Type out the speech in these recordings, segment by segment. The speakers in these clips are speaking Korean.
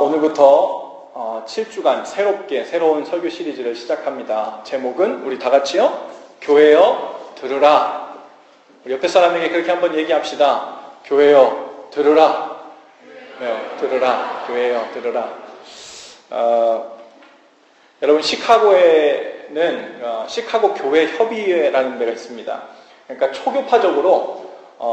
오늘부터 7주간 새로운 설교 시리즈를 시작합니다. 제목은 우리 다 같이요. 교회여 들으라. 우리 옆에 사람에게 그렇게 한번 얘기합시다. 교회여 들으라. 들으라. 교회여 들으라. 여러분 시카고에는 시카고 교회 협의회라는 데가 있습니다. 그러니까 초교파적으로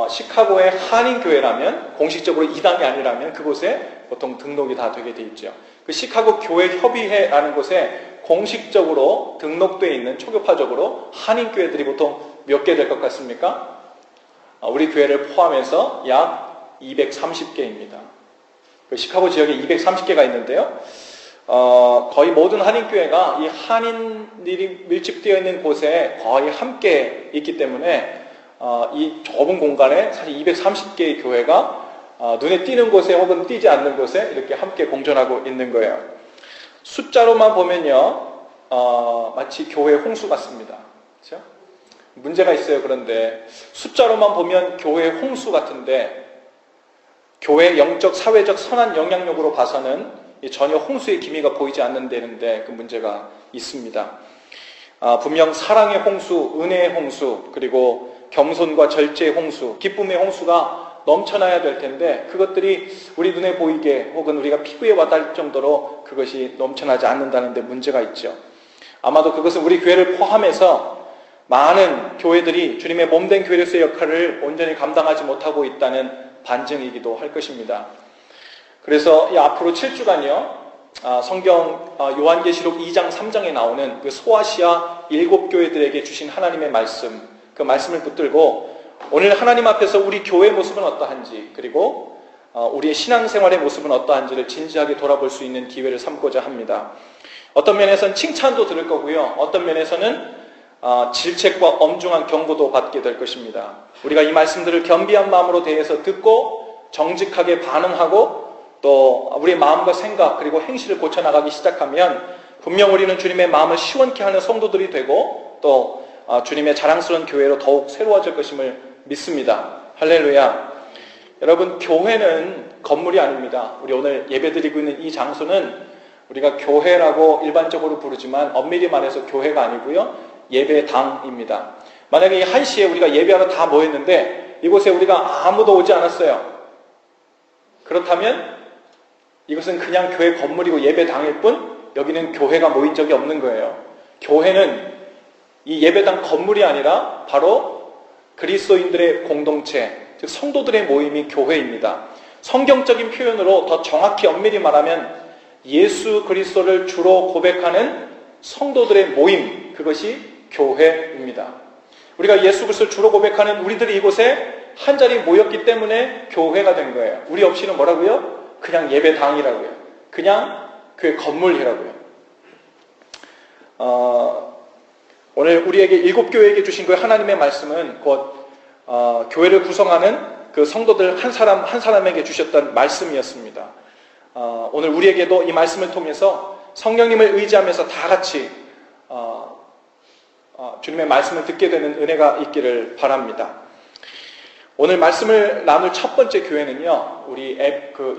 시카고의 한인교회라면 공식적으로 이단이 아니라면 그곳에 보통 등록이 다 되게 돼 있죠. 그 시카고 교회 협의회라는 곳에 공식적으로 등록되어 있는 초교파적으로 한인교회들이 보통 몇 개 될 것 같습니까? 우리 교회를 포함해서 약 230개입니다. 그 시카고 지역에 230개가 있는데요. 거의 모든 한인교회가 이 한인들이 밀집되어 있는 곳에 거의 함께 있기 때문에 이 좁은 공간에 사실 230개의 교회가 눈에 띄는 곳에 혹은 띄지 않는 곳에 이렇게 함께 공존하고 있는 거예요. 숫자로만 보면요, 마치 교회 홍수 같습니다. 그렇죠? 문제가 있어요. 그런데 숫자로만 보면 교회 홍수 같은데 교회 영적, 사회적 선한 영향력으로 봐서는 전혀 홍수의 기미가 보이지 않는다는데 그 문제가 있습니다. 분명 사랑의 홍수, 은혜의 홍수, 그리고 겸손과 절제의 홍수, 기쁨의 홍수가 넘쳐나야 될 텐데 그것들이 우리 눈에 보이게 혹은 우리가 피부에 와닿을 정도로 그것이 넘쳐나지 않는다는 데 문제가 있죠. 아마도 그것은 우리 교회를 포함해서 많은 교회들이 주님의 몸된 교회로서의 역할을 온전히 감당하지 못하고 있다는 반증이기도 할 것입니다. 그래서 이 앞으로 7주간요 성경 요한계시록 2장 3장에 나오는 그 소아시아 7교회들에게 주신 하나님의 말씀, 그 말씀을 붙들고 오늘 하나님 앞에서 우리 교회의 모습은 어떠한지, 그리고 우리의 신앙생활의 모습은 어떠한지를 진지하게 돌아볼 수 있는 기회를 삼고자 합니다. 어떤 면에서는 칭찬도 들을 거고요. 어떤 면에서는 질책과 엄중한 경고도 받게 될 것입니다. 우리가 이 말씀들을 겸비한 마음으로 대해서 듣고 정직하게 반응하고 또 우리의 마음과 생각 그리고 행실을 고쳐나가기 시작하면 분명 우리는 주님의 마음을 시원케 하는 성도들이 되고 또 주님의 자랑스러운 교회로 더욱 새로워질 것임을 믿습니다. 할렐루야. 여러분, 교회는 건물이 아닙니다. 우리 오늘 예배드리고 있는 이 장소는 우리가 교회라고 일반적으로 부르지만 엄밀히 말해서 교회가 아니고요, 예배당입니다. 만약에 1시에 우리가 예배하러 다 모였는데 이곳에 우리가 아무도 오지 않았어요. 그렇다면 이것은 그냥 교회 건물이고 예배당일 뿐 여기는 교회가 모인 적이 없는 거예요. 교회는 이 예배당 건물이 아니라 바로 그리스도인들의 공동체, 즉 성도들의 모임이 교회입니다. 성경적인 표현으로 더 정확히 엄밀히 말하면 예수 그리스도를 주로 고백하는 성도들의 모임, 그것이 교회입니다. 우리가 예수 그리스도를 주로 고백하는 우리들이 이곳에 한자리 모였기 때문에 교회가 된 거예요. 우리 없이는 뭐라고요? 그냥 예배당이라고요. 그냥 교회 건물이라고요. 오늘 우리에게 7교회에게 주신 그 하나님의 말씀은 곧 교회를 구성하는 그 성도들 한 사람 한 사람에게 주셨던 말씀이었습니다. 오늘 우리에게도 이 말씀을 통해서 성령님을 의지하면서 다 같이 주님의 말씀을 듣게 되는 은혜가 있기를 바랍니다. 오늘 말씀을 나눌 첫 번째 교회는요, 우리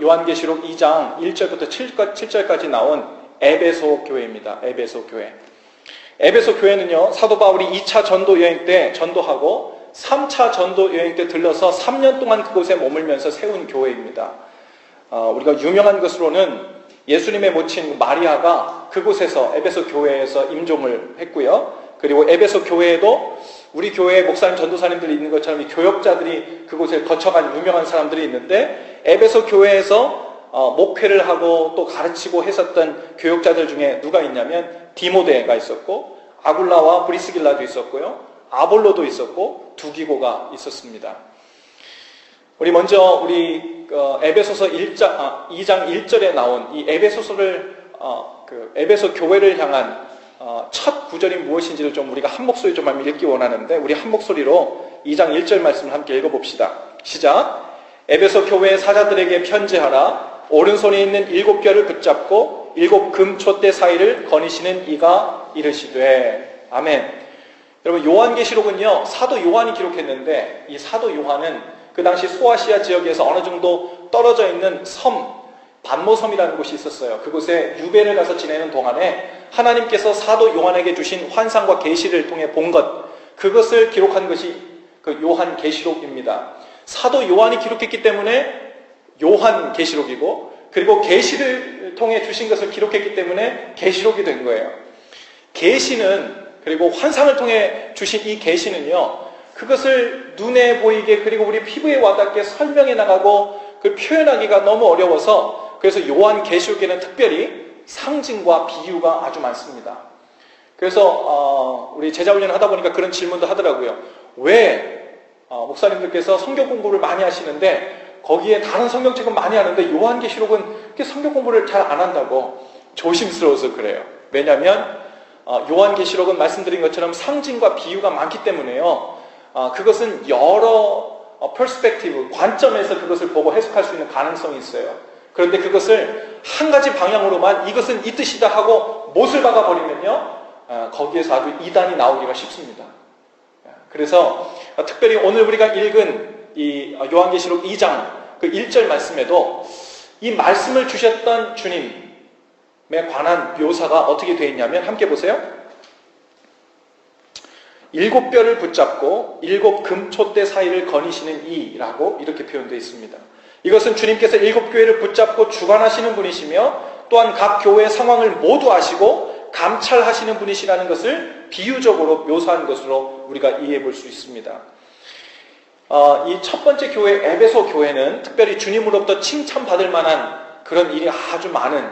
요한계시록 2장 1절부터 7절까지 나온 에베소 교회입니다. 에베소 교회. 에베소 교회는요, 사도 바울이 2차 전도 여행 때 전도하고 3차 전도 여행 때 들러서 3년 동안 그곳에 머물면서 세운 교회입니다. 우리가 유명한 것으로는 예수님의 모친 마리아가 그곳에서 에베소 교회에서 임종을 했고요. 그리고 에베소 교회에도 우리 교회에 목사님, 전도사님들이 있는 것처럼 이 교역자들이 그곳에 거쳐간 유명한 사람들이 있는데 에베소 교회에서 목회를 하고 또 가르치고 했었던 교역자들 중에 누가 있냐면 디모데가 있었고 아굴라와 브리스길라도 있었고요. 아볼로도 있었고 두기고가 있었습니다. 우리 먼저 에베소서 2장 1절에 나온 이 에베소서를 에베소 교회를 향한 첫 구절이 무엇인지를 좀 우리가 한 목소리 좀 한번 읽기 원하는데 우리 한 목소리로 2장 1절 말씀을 함께 읽어봅시다. 시작. 에베소 교회의 사자들에게 편지하라. 오른손에 있는 7뼈를 붙잡고 7 금촛대 사이를 거니시는 이가 이르시되. 아멘. 여러분, 요한계시록은요, 사도 요한이 기록했는데, 이 사도 요한은 그 당시 소아시아 지역에서 어느 정도 떨어져 있는 섬, 반모섬이라는 곳이 있었어요. 그곳에 유배를 가서 지내는 동안에 하나님께서 사도 요한에게 주신 환상과 계시를 통해 본 것, 그것을 기록한 것이 그 요한계시록입니다. 사도 요한이 기록했기 때문에 요한계시록이고, 그리고 계시를 통해 주신 것을 기록했기 때문에 계시록이 된 거예요. 계시는, 그리고 환상을 통해 주신 이 계시는요, 그것을 눈에 보이게, 그리고 우리 피부에 와닿게 설명해 나가고 그 표현하기가 너무 어려워서, 그래서 요한계시록에는 특별히 상징과 비유가 아주 많습니다. 그래서 우리 제자훈련 하다 보니까 그런 질문도 하더라고요. 왜 목사님들께서 성경 공부를 많이 하시는데 거기에 다른 성경책은 많이 하는데 요한계시록은 성경 공부를 잘 안 한다고. 조심스러워서 그래요. 왜냐하면 요한계시록은 말씀드린 것처럼 상징과 비유가 많기 때문에요. 그것은 여러 퍼스펙티브, 관점에서 그것을 보고 해석할 수 있는 가능성이 있어요. 그런데 그것을 한 가지 방향으로만 이것은 이 뜻이다 하고 못을 박아버리면요, 거기에서 아주 이단이 나오기가 쉽습니다. 그래서 특별히 오늘 우리가 읽은 이 요한계시록 2장 그 1절 말씀에도 이 말씀을 주셨던 주님에 관한 묘사가 어떻게 되어 있냐면, 함께 보세요. 7뼈를 붙잡고 7 금촛대 사이를 거니시는 이라고 이렇게 표현되어 있습니다. 이것은 주님께서 7교회를 붙잡고 주관하시는 분이시며 또한 각 교회의 상황을 모두 아시고 감찰하시는 분이시라는 것을 비유적으로 묘사한 것으로 우리가 이해해 볼 수 있습니다. 이 첫 번째 교회, 에베소 교회는 특별히 주님으로부터 칭찬받을 만한 그런 일이 아주 많은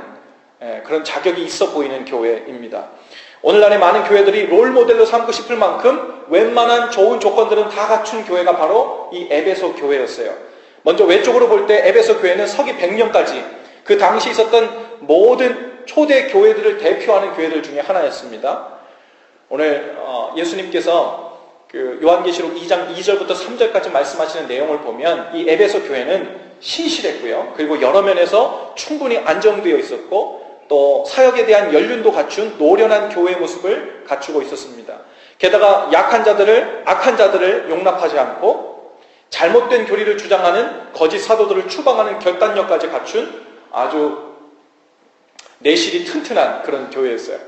그런 자격이 있어 보이는 교회입니다. 오늘날의 많은 교회들이 롤모델로 삼고 싶을 만큼 웬만한 좋은 조건들은 다 갖춘 교회가 바로 이 에베소 교회였어요. 먼저 외적으로 볼 때 에베소 교회는 서기 100년까지 그 당시 있었던 모든 초대 교회들을 대표하는 교회들 중에 하나였습니다. 오늘 예수님께서 그 요한계시록 2장 2절부터 3절까지 말씀하시는 내용을 보면 이 에베소 교회는 신실했고요. 그리고 여러 면에서 충분히 안정되어 있었고 또 사역에 대한 연륜도 갖춘 노련한 교회의 모습을 갖추고 있었습니다. 게다가 악한 자들을 용납하지 않고 잘못된 교리를 주장하는 거짓 사도들을 추방하는 결단력까지 갖춘 아주 내실이 튼튼한 그런 교회였어요.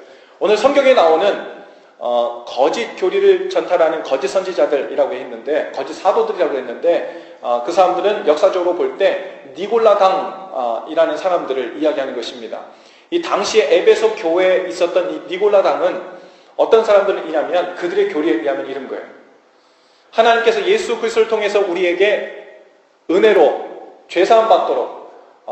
오늘 성경에 나오는 거짓 교리를 전달하는 거짓 선지자들이라고 했는데, 거짓 사도들이라고 했는데, 그 사람들은 역사적으로 볼 때 니골라당이라는 사람들을 이야기하는 것입니다. 이 당시에 에베소 교회에 있었던 이 니골라당은 어떤 사람들이냐면 그들의 교리에 의하면 이런 거예요. 하나님께서 예수 그리스도를 통해서 우리에게 은혜로 죄사함 받도록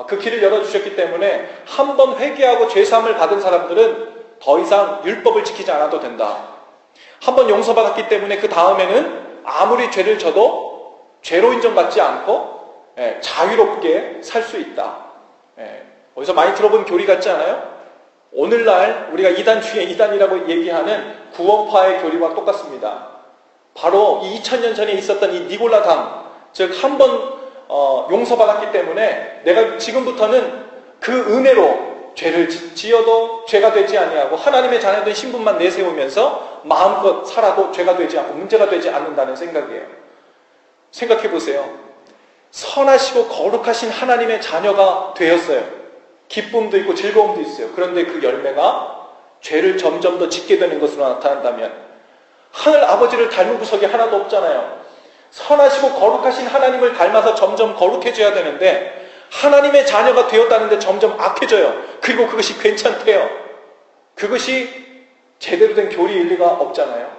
그 길을 열어주셨기 때문에 한 번 회개하고 죄사함을 받은 사람들은 더 이상 율법을 지키지 않아도 된다. 한 번 용서받았기 때문에 그 다음에는 아무리 죄를 져도 죄로 인정받지 않고 자유롭게 살 수 있다. 어디서 많이 들어본 교리 같지 않아요? 오늘날 우리가 이단 중에 이단이라고 얘기하는 구원파의 교리와 똑같습니다. 바로 이 2000년 전에 있었던 이 니골라당, 즉 한 번 용서받았기 때문에 내가 지금부터는 그 은혜로 죄를 지어도 죄가 되지 아니하고 하나님의 자녀된 신분만 내세우면서 마음껏 살아도 죄가 되지 않고 문제가 되지 않는다는 생각이에요. 생각해 보세요. 선하시고 거룩하신 하나님의 자녀가 되었어요. 기쁨도 있고 즐거움도 있어요. 그런데 그 열매가 죄를 점점 더 짓게 되는 것으로 나타난다면 하늘 아버지를 닮은 구석이 하나도 없잖아요. 선하시고 거룩하신 하나님을 닮아서 점점 거룩해져야 되는데 하나님의 자녀가 되었다는데 점점 악해져요. 그리고 그것이 괜찮대요. 그것이 제대로 된 교리일 리가 없잖아요.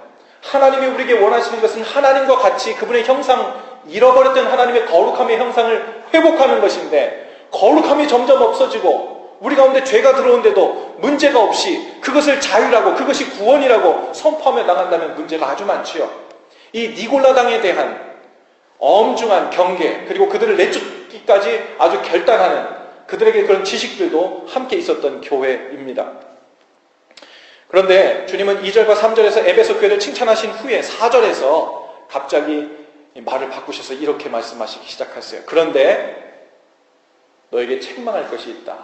하나님이 우리에게 원하시는 것은 하나님과 같이 그분의 형상, 잃어버렸던 하나님의 거룩함의 형상을 회복하는 것인데 거룩함이 점점 없어지고 우리 가운데 죄가 들어온데도 문제가 없이 그것을 자유라고, 그것이 구원이라고 선포하며 나간다면 문제가 아주 많지요. 이 니골라당에 대한 엄중한 경계, 그리고 그들을 내쫓기까지 아주 결단하는 그들에게 그런 지식들도 함께 있었던 교회입니다. 그런데 주님은 2절과 3절에서 에베소 교회를 칭찬하신 후에 4절에서 갑자기 말을 바꾸셔서 이렇게 말씀하시기 시작하세요. 그런데 너에게 책망할 것이 있다.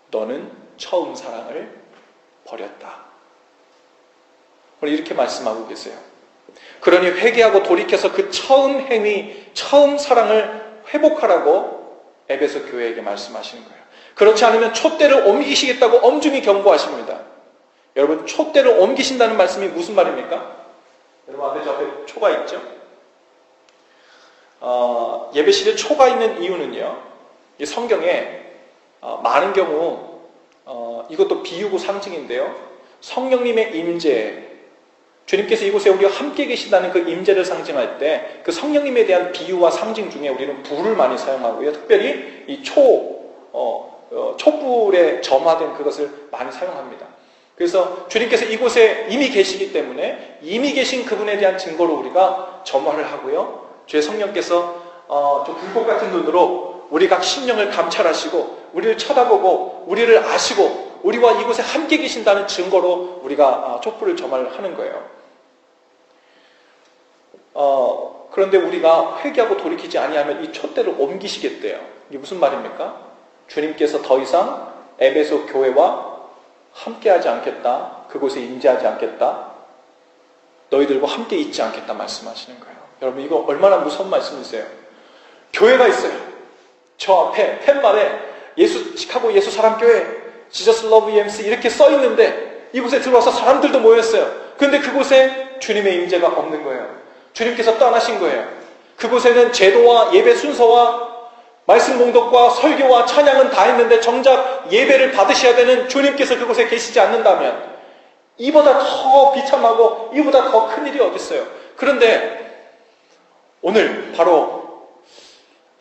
너는 처음 사랑을 버렸다. 오늘 이렇게 말씀하고 계세요. 그러니 회개하고 돌이켜서 그 처음 행위, 처음 사랑을 회복하라고 에베소 교회에게 말씀하시는 거예요. 그렇지 않으면 촛대를 옮기시겠다고 엄중히 경고하십니다. 여러분, 촛대를 옮기신다는 말씀이 무슨 말입니까? 여러분 앞에 저 앞에 초가 있죠? 예배실에 초가 있는 이유는요, 이 성경에 많은 경우 이것도 비유고 상징인데요, 성령님의 임재, 주님께서 이곳에 우리와 함께 계신다는 그 임재를 상징할 때 그 성령님에 대한 비유와 상징 중에 우리는 불을 많이 사용하고요, 특별히 이 촛불에 점화된 그것을 많이 사용합니다. 그래서 주님께서 이곳에 이미 계시기 때문에 이미 계신 그분에 대한 증거로 우리가 점화를 하고요, 주의 성령께서 저 불꽃 같은 눈으로 우리 각 심령을 감찰하시고 우리를 쳐다보고 우리를 아시고 우리와 이곳에 함께 계신다는 증거로 우리가 촛불을 점화를 하는 거예요. 그런데 우리가 회개하고 돌이키지 아니하면 이 촛대를 옮기시겠대요. 이게 무슨 말입니까? 주님께서 더 이상 에베소 교회와 함께하지 않겠다, 그곳에 임재하지 않겠다, 너희들과 함께 있지 않겠다 말씀하시는 거예요. 여러분, 이거 얼마나 무서운 말씀이세요? 교회가 있어요. 저 앞에 팻말에 시카고 예수 사랑교회, Jesus Love EMC 이렇게 써 있는데 이곳에 들어와서 사람들도 모였어요. 그런데 그곳에 주님의 임재가 없는 거예요. 주님께서 떠나신 거예요. 그곳에는 제도와 예배 순서와 말씀 봉독과 설교와 찬양은 다 했는데 정작 예배를 받으셔야 되는 주님께서 그곳에 계시지 않는다면 이보다 더 비참하고 이보다 더 큰 일이 어디 있어요. 그런데 오늘 바로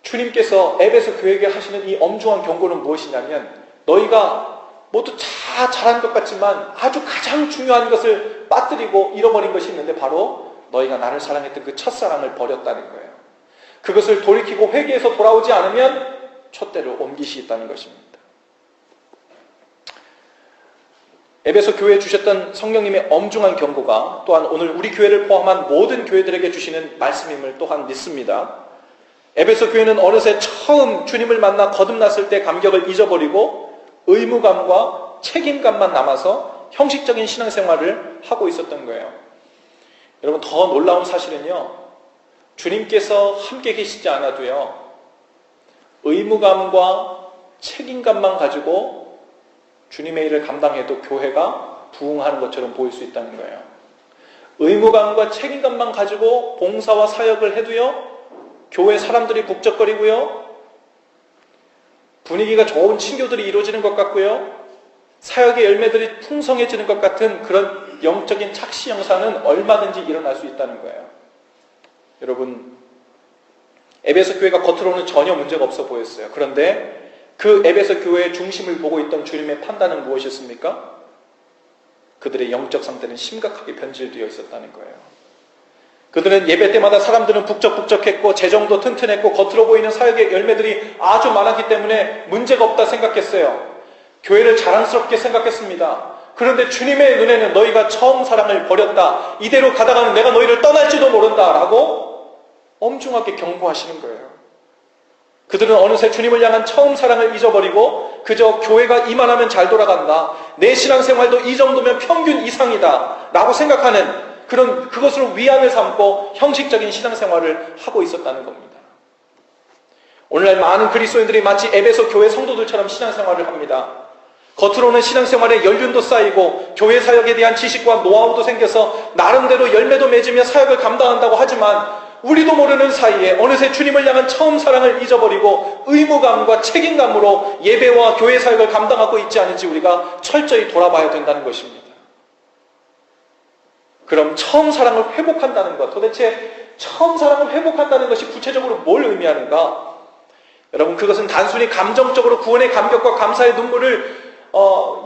주님께서 에베소 교회에게 하시는 이 엄중한 경고는 무엇이냐면, 너희가 모두 다 잘한 것 같지만 아주 가장 중요한 것을 빠뜨리고 잃어버린 것이 있는데 바로 너희가 나를 사랑했던 그 첫사랑을 버렸다는 거예요. 그것을 돌이키고 회개해서 돌아오지 않으면 촛대를 옮기시겠다는 것입니다. 에베소 교회에 주셨던 성령님의 엄중한 경고가 또한 오늘 우리 교회를 포함한 모든 교회들에게 주시는 말씀임을 또한 믿습니다. 에베소 교회는 어느새 처음 주님을 만나 거듭났을 때 감격을 잊어버리고 의무감과 책임감만 남아서 형식적인 신앙생활을 하고 있었던 거예요. 여러분, 더 놀라운 사실은요, 주님께서 함께 계시지 않아도요, 의무감과 책임감만 가지고 주님의 일을 감당해도 교회가 부흥하는 것처럼 보일 수 있다는 거예요. 의무감과 책임감만 가지고 봉사와 사역을 해도요, 교회 사람들이 북적거리고요, 분위기가 좋은 친교들이 이루어지는 것 같고요, 사역의 열매들이 풍성해지는 것 같은 그런 영적인 착시 현상은 얼마든지 일어날 수 있다는 거예요. 여러분, 에베소 교회가 겉으로는 전혀 문제가 없어 보였어요. 그런데 그 에베소 교회의 중심을 보고 있던 주님의 판단은 무엇이었습니까? 그들의 영적 상태는 심각하게 변질되어 있었다는 거예요. 그들은 예배 때마다 사람들은 북적북적했고 재정도 튼튼했고 겉으로 보이는 사역의 열매들이 아주 많았기 때문에 문제가 없다 생각했어요. 교회를 자랑스럽게 생각했습니다. 그런데 주님의 눈에는 너희가 처음 사랑을 버렸다, 이대로 가다가는 내가 너희를 떠날지도 모른다 라고 엄중하게 경고하시는 거예요. 그들은 어느새 주님을 향한 처음 사랑을 잊어버리고 그저 교회가 이만하면 잘 돌아간다, 내 신앙생활도 이 정도면 평균 이상이다 라고 생각하는 그것으로 위안을 삼고 형식적인 신앙생활을 하고 있었다는 겁니다. 오늘날 많은 그리스도인들이 마치 에베소 교회 성도들처럼 신앙생활을 합니다. 겉으로는 신앙생활에 연륜도 쌓이고 교회 사역에 대한 지식과 노하우도 생겨서 나름대로 열매도 맺으며 사역을 감당한다고 하지만 우리도 모르는 사이에 어느새 주님을 향한 처음 사랑을 잊어버리고 의무감과 책임감으로 예배와 교회 사역을 감당하고 있지 않은지 우리가 철저히 돌아봐야 된다는 것입니다. 그럼 처음 사랑을 회복한다는 것, 도대체 처음 사랑을 회복한다는 것이 구체적으로 뭘 의미하는가? 여러분, 그것은 단순히 감정적으로 구원의 감격과 감사의 눈물을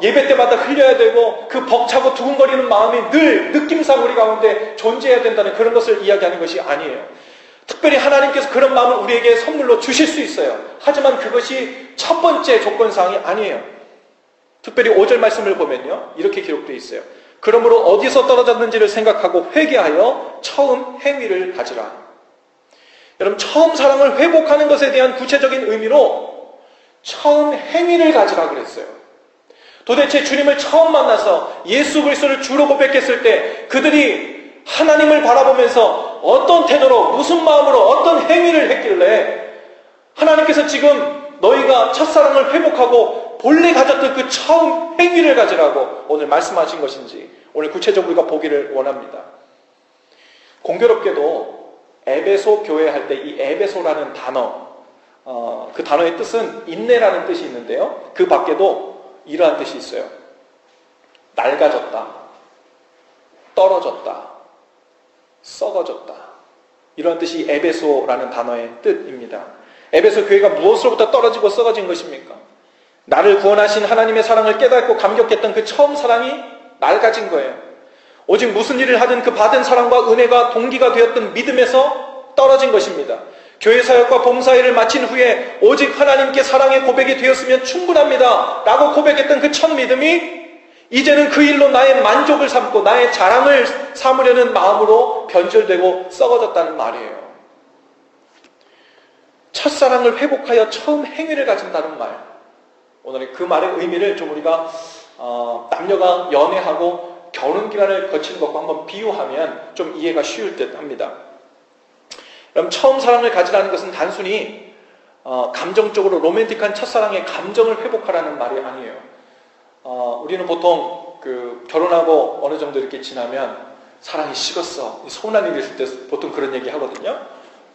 예배 때마다 흘려야 되고 그 벅차고 두근거리는 마음이 늘 느낌상 우리 가운데 존재해야 된다는 그런 것을 이야기하는 것이 아니에요. 특별히 하나님께서 그런 마음을 우리에게 선물로 주실 수 있어요. 하지만 그것이 첫 번째 조건사항이 아니에요. 특별히 5절 말씀을 보면요, 이렇게 기록되어 있어요. 그러므로 어디서 떨어졌는지를 생각하고 회개하여 처음 행위를 가지라. 여러분, 처음 사랑을 회복하는 것에 대한 구체적인 의미로 처음 행위를 가지라 그랬어요. 도대체 주님을 처음 만나서 예수 그리스도를 주로 고백했을 때 그들이 하나님을 바라보면서 어떤 태도로, 무슨 마음으로, 어떤 행위를 했길래 하나님께서 지금 너희가 첫사랑을 회복하고 본래 가졌던 그 처음 행위를 가지라고 오늘 말씀하신 것인지 오늘 구체적으로 우리가 보기를 원합니다. 공교롭게도 에베소 교회 할 때 이 에베소라는 단어, 그 단어의 뜻은 인내라는 뜻이 있는데요. 그 밖에도 이러한 뜻이 있어요. 낡아졌다, 떨어졌다, 썩어졌다. 이러한 뜻이 에베소라는 단어의 뜻입니다. 에베소 교회가 무엇으로부터 떨어지고 썩어진 것입니까? 나를 구원하신 하나님의 사랑을 깨닫고 감격했던 그 처음 사랑이 낡아진 거예요. 오직 무슨 일을 하든 그 받은 사랑과 은혜가 동기가 되었던 믿음에서 떨어진 것입니다. 교회 사역과 봉사일을 마친 후에 오직 하나님께 사랑의 고백이 되었으면 충분합니다 라고 고백했던 그 첫 믿음이 이제는 그 일로 나의 만족을 삼고 나의 자랑을 삼으려는 마음으로 변절되고 썩어졌다는 말이에요. 첫사랑을 회복하여 처음 행위를 가진다는 말, 오늘 그 말의 의미를 좀 우리가 남녀가 연애하고 결혼 기간을 거치는 것과 한번 비유하면 좀 이해가 쉬울 듯 합니다. 그럼 처음 사랑을 가지라는 것은 단순히 감정적으로 로맨틱한 첫사랑의 감정을 회복하라는 말이 아니에요. 우리는 보통 결혼하고 어느 정도 이렇게 지나면 사랑이 식었어, 서운한 일이 있을 때 보통 그런 얘기 하거든요.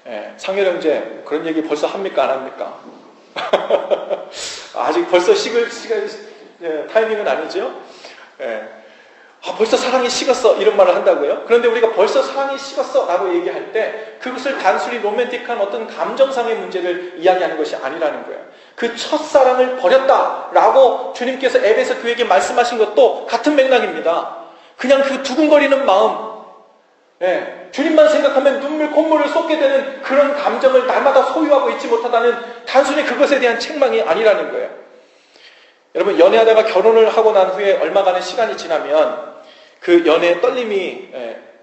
예, 상렬 형제 그런 얘기 벌써 합니까 안 합니까? 아직 벌써 식을 타이밍은 아니죠. 예. 벌써 사랑이 식었어 이런 말을 한다고요? 그런데 우리가 벌써 사랑이 식었어 라고 얘기할 때 그것을 단순히 로맨틱한 어떤 감정상의 문제를 이야기하는 것이 아니라는 거예요. 그 첫사랑을 버렸다 라고 주님께서 에베소 교회에게 말씀하신 것도 같은 맥락입니다. 그냥 그 두근거리는 마음, 주님만 생각하면 눈물 콧물을 쏟게 되는 그런 감정을 날마다 소유하고 있지 못하다는 단순히 그것에 대한 책망이 아니라는 거예요. 여러분, 연애하다가 결혼을 하고 난 후에 얼마간의 시간이 지나면 그 연애의 떨림이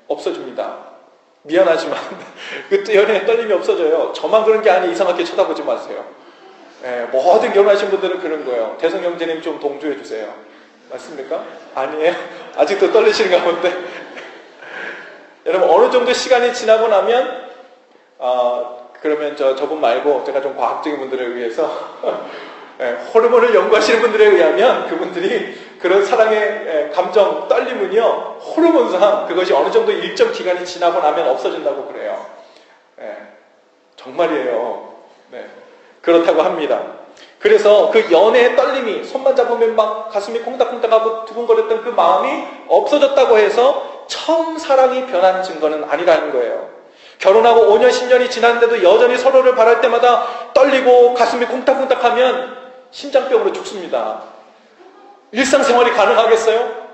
없어집니다. 미안하지만 그 연애의 떨림이 없어져요. 저만 그런 게 아니 이상하게 쳐다보지 마세요. 모든 결혼하신 분들은 그런 거예요. 대성 형제님 좀 동조해 주세요. 맞습니까? 아니에요? 아직도 떨리시는 가운데 여러분, 어느 정도 시간이 지나고 나면 그러면 저분 말고 제가 좀 과학적인 분들을 위해서 호르몬을 연구하시는 분들에 의하면 그분들이 그런 사랑의 감정, 떨림은요, 호르몬상 그것이 어느 정도 일정 기간이 지나고 나면 없어진다고 그래요. 정말이에요. 그렇다고 합니다. 그래서 그 연애의 떨림이 손만 잡으면 막 가슴이 콩닥콩닥하고 두근거렸던 그 마음이 없어졌다고 해서 처음 사랑이 변한 증거는 아니라는 거예요. 결혼하고 5년, 10년이 지났는데도 여전히 서로를 바랄 때마다 떨리고 가슴이 콩닥콩닥하면 심장병으로 죽습니다. 일상생활이 가능하겠어요?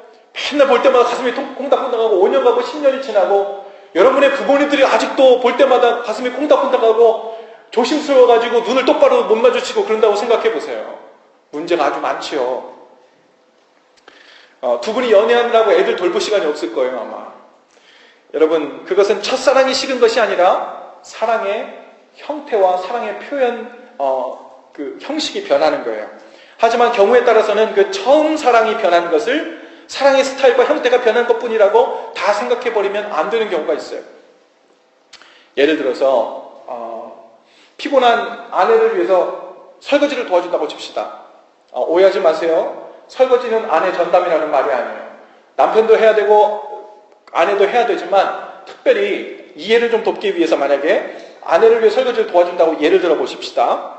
맨날 볼 때마다 가슴이 콩닥콩닥하고 5년 가고 10년이 지나고 여러분의 부모님들이 아직도 볼 때마다 가슴이 콩닥콩닥하고 조심스러워가지고 눈을 똑바로 못 마주치고 그런다고 생각해 보세요. 문제가 아주 많지요. 두 분이 연애하느라고 애들 돌볼 시간이 없을 거예요, 아마. 여러분, 그것은 첫사랑이 식은 것이 아니라 사랑의 형태와 사랑의 표현, 그 형식이 변하는 거예요. 하지만 경우에 따라서는 그 처음 사랑이 변한 것을 사랑의 스타일과 형태가 변한 것뿐이라고 다 생각해버리면 안 되는 경우가 있어요. 예를 들어서 피곤한 아내를 위해서 설거지를 도와준다고 칩시다. 오해하지 마세요. 설거지는 아내 전담이라는 말이 아니에요. 남편도 해야 되고 아내도 해야 되지만 특별히 이해를 좀 돕기 위해서 만약에 아내를 위해 설거지를 도와준다고 예를 들어 보십시다.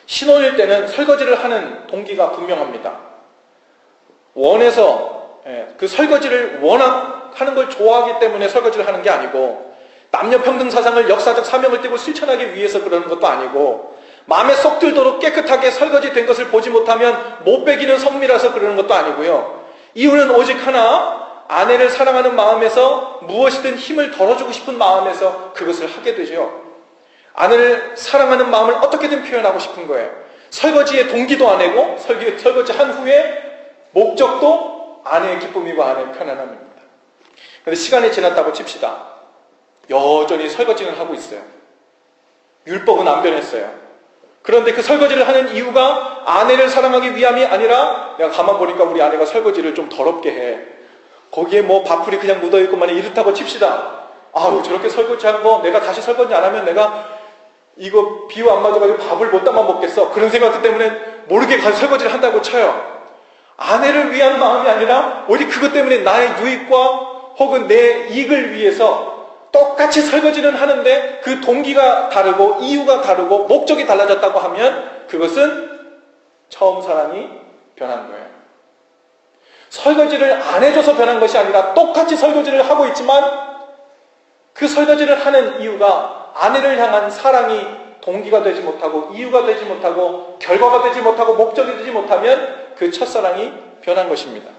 신혼일 때는 설거지를 하는 동기가 분명합니다. 원해서 그 설거지를 워낙 하는 걸 좋아하기 때문에 설거지를 하는 게 아니고 남녀평등 사상을 역사적 사명을 띠고 실천하기 위해서 그러는 것도 아니고 마음에 쏙 들도록 깨끗하게 설거지된 것을 보지 못하면 못 베기는 성미라서 그러는 것도 아니고요. 이유는 오직 하나, 아내를 사랑하는 마음에서 무엇이든 힘을 덜어주고 싶은 마음에서 그것을 하게 되죠. 아내를 사랑하는 마음을 어떻게든 표현하고 싶은 거예요. 설거지의 동기도 아내고 설거지 한 후에 목적도 아내의 기쁨이고 아내의 편안함입니다. 그런데 시간이 지났다고 칩시다. 여전히 설거지는 하고 있어요. 율법은 안 변했어요. 그런데 그 설거지를 하는 이유가 아내를 사랑하기 위함이 아니라, 야, 가만 보니까 우리 아내가 설거지를 좀 더럽게 해. 거기에 뭐 밥풀이 그냥 묻어있고만 이렇다고 칩시다. 아우, 저렇게 설거지한 거 내가 다시 설거지 안 하면 내가 이거 비유 안 맞아가지고 밥을 못 담아 먹겠어. 그런 생각 때문에 모르게 가서 설거지를 한다고 쳐요. 아내를 위한 마음이 아니라 오히려 그것 때문에 나의 유익과 혹은 내 이익을 위해서 똑같이 설거지는 하는데 그 동기가 다르고 이유가 다르고 목적이 달라졌다고 하면 그것은 처음 사랑이 변한 거예요. 설거지를 안 해줘서 변한 것이 아니라 똑같이 설거지를 하고 있지만 그 설거지를 하는 이유가 아내를 향한 사랑이 동기가 되지 못하고 이유가 되지 못하고 결과가 되지 못하고 목적이 되지 못하면 그 첫사랑이 변한 것입니다.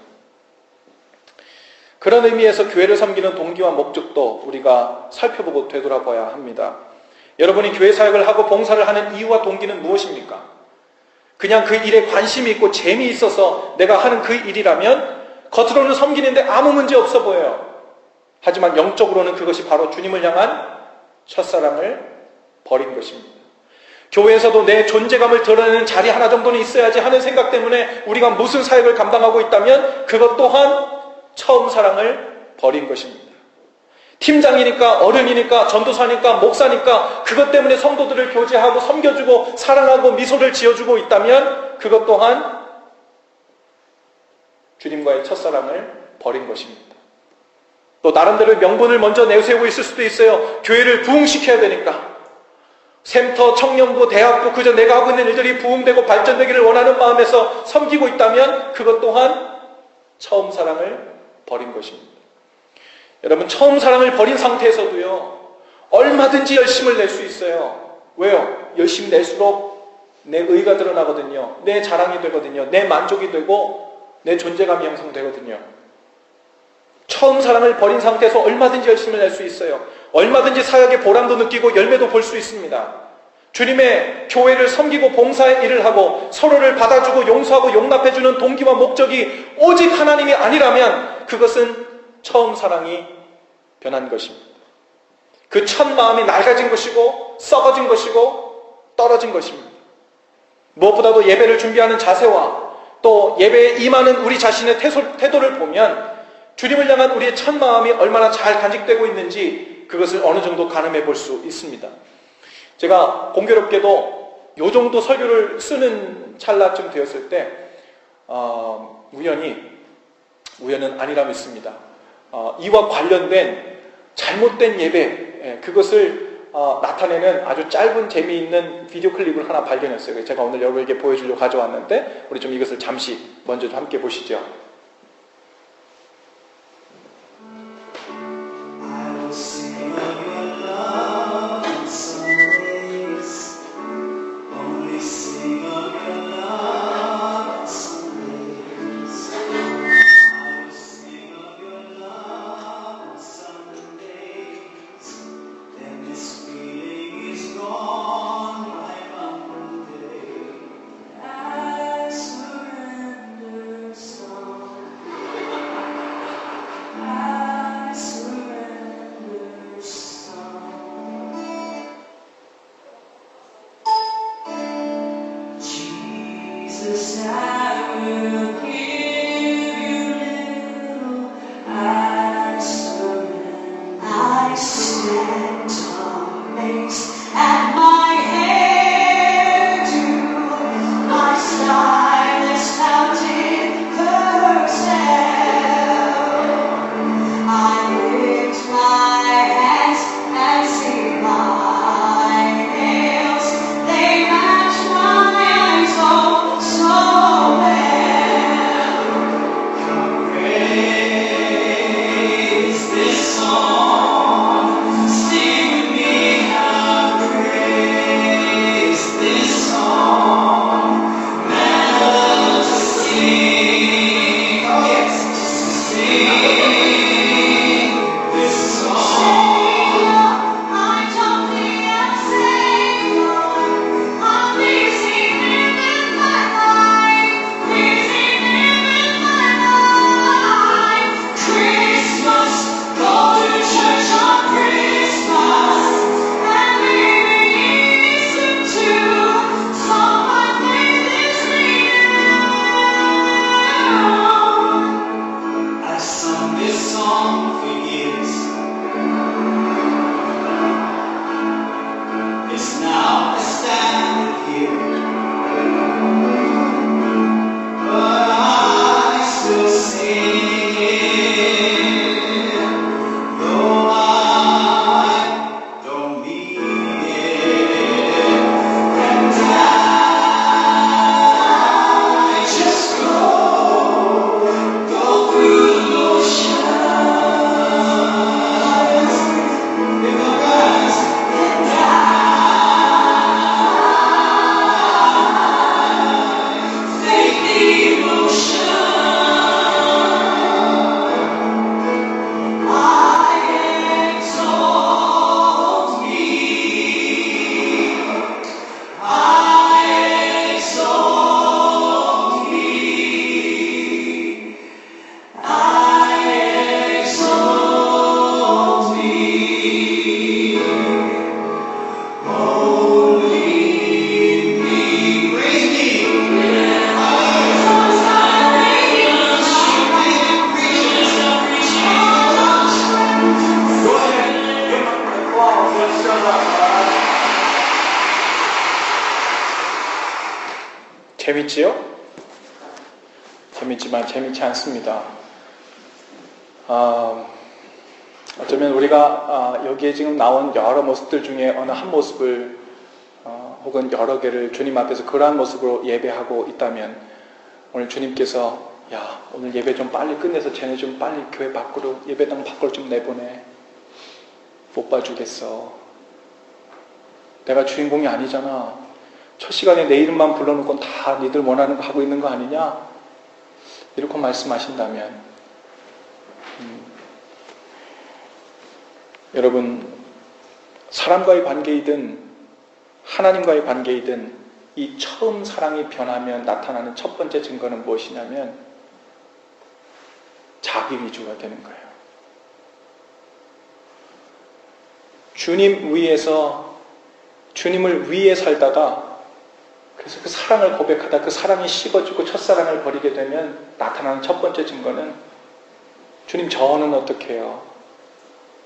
그런 의미에서 교회를 섬기는 동기와 목적도 우리가 살펴보고 되돌아봐야 합니다. 여러분이 교회 사역을 하고 봉사를 하는 이유와 동기는 무엇입니까? 그냥 그 일에 관심이 있고 재미있어서 내가 하는 그 일이라면 겉으로는 섬기는데 아무 문제 없어 보여요. 하지만 영적으로는 그것이 바로 주님을 향한 첫사랑을 버린 것입니다. 교회에서도 내 존재감을 드러내는 자리 하나 정도는 있어야지 하는 생각 때문에 우리가 무슨 사역을 감당하고 있다면 그것 또한 처음 사랑을 버린 것입니다. 팀장이니까 어른이니까 전도사니까 목사니까 그것 때문에 성도들을 교제하고 섬겨주고 사랑하고 미소를 지어주고 있다면 그것 또한 주님과의 첫사랑을 버린 것입니다. 또 나름대로 명분을 먼저 내세우고 있을 수도 있어요. 교회를 부흥시켜야 되니까. 샘터, 청년부, 대학부 그저 내가 하고 있는 일들이 부흥되고 발전되기를 원하는 마음에서 섬기고 있다면 그것 또한 처음 사랑을 버린 것입니다. 여러분, 처음 사랑을 버린 상태에서도요, 얼마든지 열심을 낼 수 있어요. 왜요? 열심히 낼수록 내 의가 드러나거든요. 내 자랑이 되거든요. 내 만족이 되고 내 존재감이 형성되거든요. 처음 사랑을 버린 상태에서 얼마든지 열심을 낼 수 있어요. 얼마든지 사역의 보람도 느끼고 열매도 볼 수 있습니다. 주님의 교회를 섬기고 봉사의 일을 하고 서로를 받아주고 용서하고 용납해주는 동기와 목적이 오직 하나님이 아니라면 그것은 처음 사랑이 변한 것입니다. 그 첫 마음이 낡아진 것이고 썩어진 것이고 떨어진 것입니다. 무엇보다도 예배를 준비하는 자세와 또 예배에 임하는 우리 자신의 태도를 보면 주님을 향한 우리의 첫 마음이 얼마나 잘 간직되고 있는지 그것을 어느 정도 가늠해 볼 수 있습니다. 제가 공교롭게도 요 정도 설교를 쓰는 찰나쯤 되었을 때 우연은 아니라 믿습니다. 이와 관련된 잘못된 예배 그것을 나타내는 아주 짧은 재미있는 비디오 클립을 하나 발견했어요. 제가 오늘 여러분에게 보여주려고 가져왔는데 우리 좀 이것을 잠시 먼저 좀 함께 보시죠. 재밌지요? 재밌지만 재밌지 않습니다. 어쩌면 우리가 여기에 지금 나온 여러 모습들 중에 어느 한 모습을 혹은 여러 개를 주님 앞에서 그러한 모습으로 예배하고 있다면 오늘 주님께서 야, 오늘 예배 좀 빨리 끝내서 쟤네 좀 빨리 교회 밖으로 예배당 밖으로 좀 내보내. 못 봐주겠어. 내가 주인공이 아니잖아. 첫 시간에 내 이름만 불러놓고 다 니들 원하는 거 하고 있는 거 아니냐? 이렇게 말씀하신다면 여러분, 사람과의 관계이든 하나님과의 관계이든 이 처음 사랑이 변하면 나타나는 첫 번째 증거는 무엇이냐면 자기 위주가 되는 거예요. 주님 위에서 주님을 위해 살다가 그래서 그 사랑을 고백하다 그 사랑이 식어지고 첫사랑을 버리게 되면 나타나는 첫 번째 증거는 주님 저는 어떻게 해요?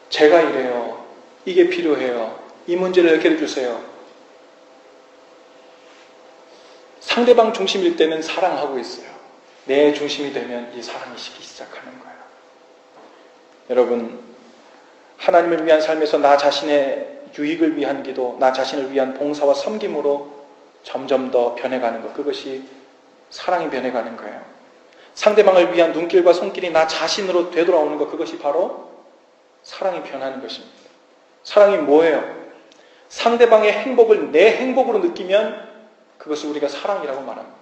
제가 이래요. 이게 필요해요. 이 문제를 해결해 주세요. 상대방 중심일 때는 사랑하고 있어요. 내 중심이 되면 이 사랑이 식기 시작하는 거예요. 여러분, 하나님을 위한 삶에서 나 자신의 유익을 위한 기도, 나 자신을 위한 봉사와 섬김으로 점점 더 변해가는 것, 그것이 사랑이 변해가는 거예요. 상대방을 위한 눈길과 손길이 나 자신으로 되돌아오는 것, 그것이 바로 사랑이 변하는 것입니다. 사랑이 뭐예요? 상대방의 행복을 내 행복으로 느끼면 그것을 우리가 사랑이라고 말합니다.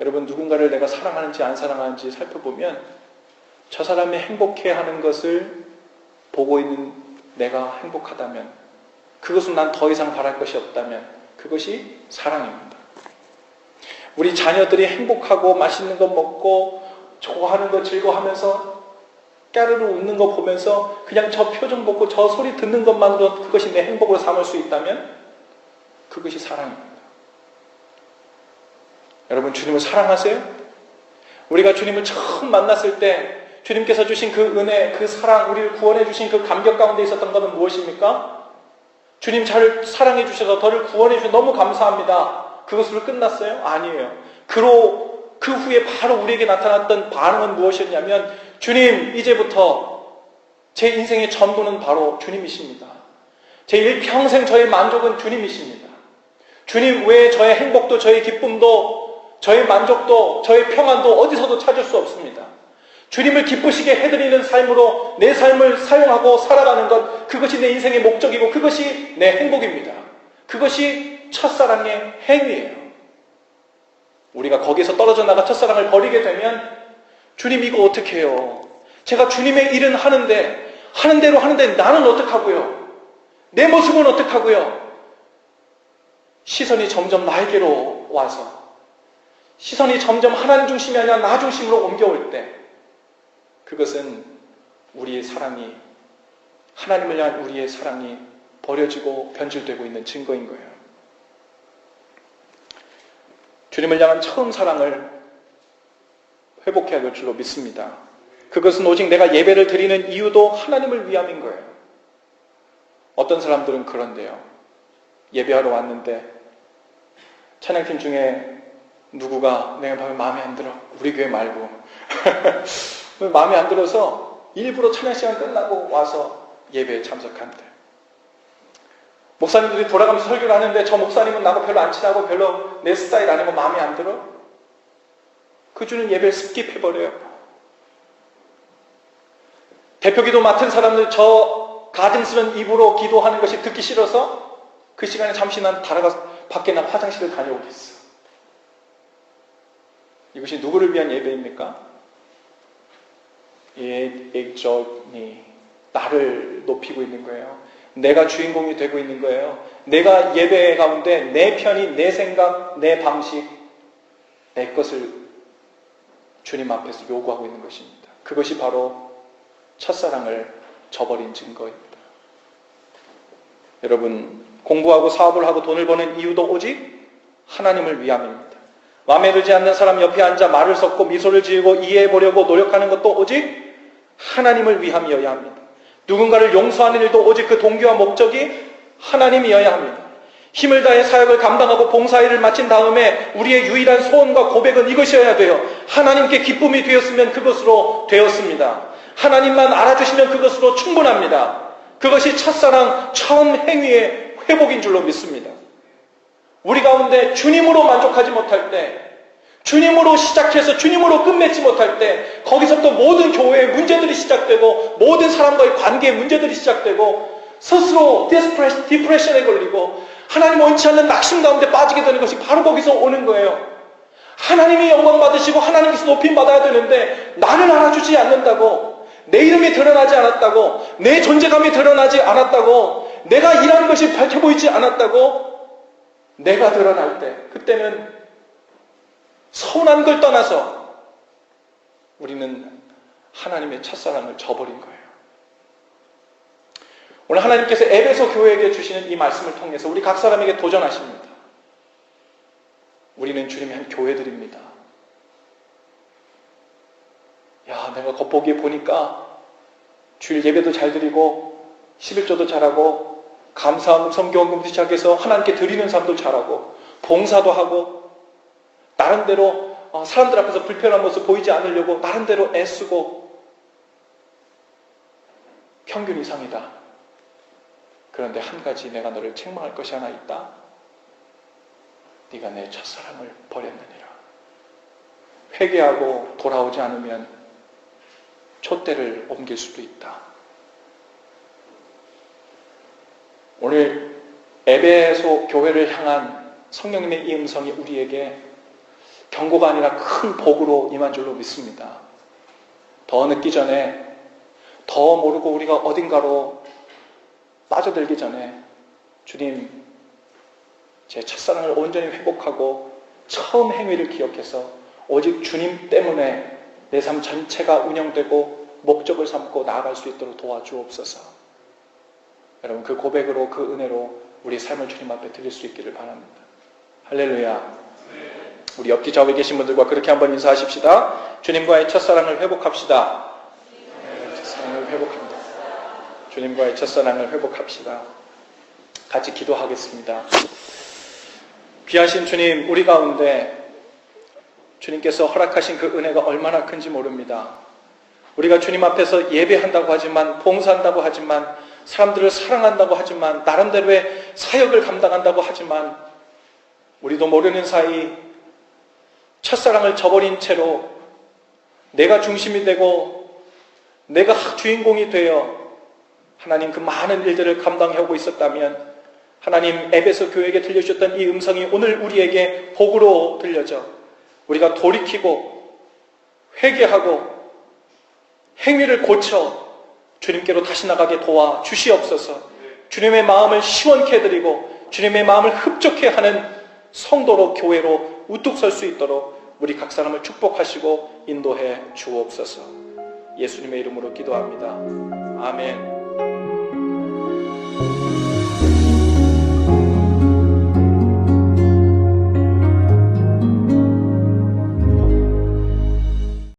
여러분, 누군가를 내가 사랑하는지 안 사랑하는지 살펴보면 저 사람이 행복해하는 것을 보고 있는 내가 행복하다면, 그것은 난 더 이상 바랄 것이 없다면 그것이 사랑입니다. 우리 자녀들이 행복하고 맛있는 거 먹고 좋아하는 거 즐거워하면서 까르르 웃는 거 보면서 그냥 저 표정 보고 저 소리 듣는 것만으로 그것이 내 행복으로 삼을 수 있다면 그것이 사랑입니다. 여러분, 주님을 사랑하세요? 우리가 주님을 처음 만났을 때 주님께서 주신 그 은혜, 그 사랑, 우리를 구원해 주신 그 감격 가운데 있었던 것은 무엇입니까? 주님 저를 사랑해 주셔서 저를 구원해 주셔서 너무 감사합니다. 그것으로 끝났어요? 아니에요. 그 후에 바로 우리에게 나타났던 반응은 무엇이었냐면, 주님, 이제부터 제 인생의 전부는 바로 주님이십니다. 제 일평생 저의 만족은 주님이십니다. 주님 외에 저의 행복도, 저의 기쁨도, 저의 만족도, 저의 평안도 어디서도 찾을 수 없습니다. 주님을 기쁘시게 해드리는 삶으로 내 삶을 사용하고 살아가는 것, 그것이 내 인생의 목적이고 그것이 내 행복입니다. 그것이 첫사랑의 행위예요. 우리가 거기에서 떨어져 나가 첫사랑을 버리게 되면 주님 이거 어떻게 해요? 제가 주님의 일은 하는 대로 하는데 나는 어떡하고요? 내 모습은 어떡하고요? 시선이 점점 나에게로 와서 시선이 점점 하나님 중심이 아니라 나 중심으로 옮겨올 때 그것은 우리의 사랑이, 하나님을 향한 우리의 사랑이 버려지고 변질되고 있는 증거인 거예요. 주님을 향한 처음 사랑을 회복해야 될 줄로 믿습니다. 그것은 오직 내가 예배를 드리는 이유도 하나님을 위함인 거예요. 어떤 사람들은 그런데요. 예배하러 왔는데 찬양팀 중에 누구가 내가 마음에 안 들어. 우리 교회 말고. 마음에 안 들어서 일부러 찬양 시간 끝나고 와서 예배에 참석한대. 목사님들이 돌아가면서 설교를 하는데 저 목사님은 나하고 별로 안 친하고 별로 내 스타일 아니고 마음에 안 들어? 그 주는 예배를 스킵해버려요. 대표기도 맡은 사람들 저 가증스러운 입으로 기도하는 것이 듣기 싫어서 그 시간에 잠시 난 밖에 나 화장실을 다녀오겠어. 이것이 누구를 위한 예배입니까? 액젓이 나를 높이고 있는 거예요. 내가 주인공이 되고 있는 거예요. 내가 예배 가운데 내 편이, 내 생각, 내 방식, 내 것을 주님 앞에서 요구하고 있는 것입니다. 그것이 바로 첫사랑을 저버린 증거입니다. 여러분, 공부하고 사업을 하고 돈을 버는 이유도 오직 하나님을 위함입니다. 마음에 들지 않는 사람 옆에 앉아 말을 섞고 미소를 지으고 이해해 보려고 노력하는 것도 오직 하나님을 위함이어야 합니다. 누군가를 용서하는 일도 오직 그 동기와 목적이 하나님이어야 합니다. 힘을 다해 사역을 감당하고 봉사일을 마친 다음에 우리의 유일한 소원과 고백은 이것이어야 돼요. 하나님께 기쁨이 되었으면 그것으로 되었습니다. 하나님만 알아주시면 그것으로 충분합니다. 그것이 첫사랑 처음 행위의 회복인 줄로 믿습니다. 우리 가운데 주님으로 만족하지 못할 때, 주님으로 시작해서 주님으로 끝맺지 못할 때, 거기서부터 모든 교회의 문제들이 시작되고 모든 사람과의 관계의 문제들이 시작되고 스스로 디프레션에 걸리고 하나님 원치 않는 낙심 가운데 빠지게 되는 것이 바로 거기서 오는 거예요. 하나님이 영광 받으시고 하나님께서 높임 받아야 되는데 나를 알아주지 않는다고, 내 이름이 드러나지 않았다고, 내 존재감이 드러나지 않았다고, 내가 일하는 것이 밝혀 보이지 않았다고, 내가 드러날 때 그때는 서운한 걸 떠나서 우리는 하나님의 첫사랑을 저버린 거예요. 오늘 하나님께서 에베소 교회에게 주시는 이 말씀을 통해서 우리 각 사람에게 도전하십니다. 우리는 주님의 한 교회들입니다. 야, 내가 겉보기에 보니까 주일 예배도 잘 드리고 11조도 잘하고 감사하고 성경금도 시작해서 하나님께 드리는 삶도 잘하고 봉사도 하고 나름대로 사람들 앞에서 불편한 모습 보이지 않으려고 나름대로 애쓰고 평균 이상이다. 그런데 한 가지 내가 너를 책망할 것이 하나 있다. 네가 내 첫사랑을 버렸느니라. 회개하고 돌아오지 않으면 촛대를 옮길 수도 있다. 오늘 에베소 교회를 향한 성령님의 이 음성이 우리에게 경고가 아니라 큰 복으로 임한 줄로 믿습니다. 더 늦기 전에, 더 모르고 우리가 어딘가로 빠져들기 전에 주님, 제 첫사랑을 온전히 회복하고 처음 행위를 기억해서 오직 주님 때문에 내 삶 전체가 운영되고 목적을 삼고 나아갈 수 있도록 도와주옵소서. 여러분, 그 고백으로, 그 은혜로 우리 삶을 주님 앞에 드릴 수 있기를 바랍니다. 할렐루야. 우리 옆뒤 좌우에 계신 분들과 그렇게 한번 인사하십시다. 주님과의 첫사랑을 회복합시다. 첫사랑을 회복합니다. 주님과의 첫사랑을 회복합시다. 같이 기도하겠습니다. 귀하신 주님, 우리 가운데 주님께서 허락하신 그 은혜가 얼마나 큰지 모릅니다. 우리가 주님 앞에서 예배한다고 하지만, 봉사한다고 하지만, 사람들을 사랑한다고 하지만, 나름대로의 사역을 감당한다고 하지만, 우리도 모르는 사이 첫사랑을 저버린 채로 내가 중심이 되고 내가 주인공이 되어 하나님 그 많은 일들을 감당하고 있었다면, 하나님 에베소 교회에게 들려주셨던 이 음성이 오늘 우리에게 복으로 들려져 우리가 돌이키고 회개하고 행위를 고쳐 주님께로 다시 나가게 도와 주시옵소서. 주님의 마음을 시원케 해드리고 주님의 마음을 흡족해 하는 성도로, 교회로 우뚝 설 수 있도록 우리 각 사람을 축복하시고 인도해 주옵소서. 예수님의 이름으로 기도합니다. 아멘.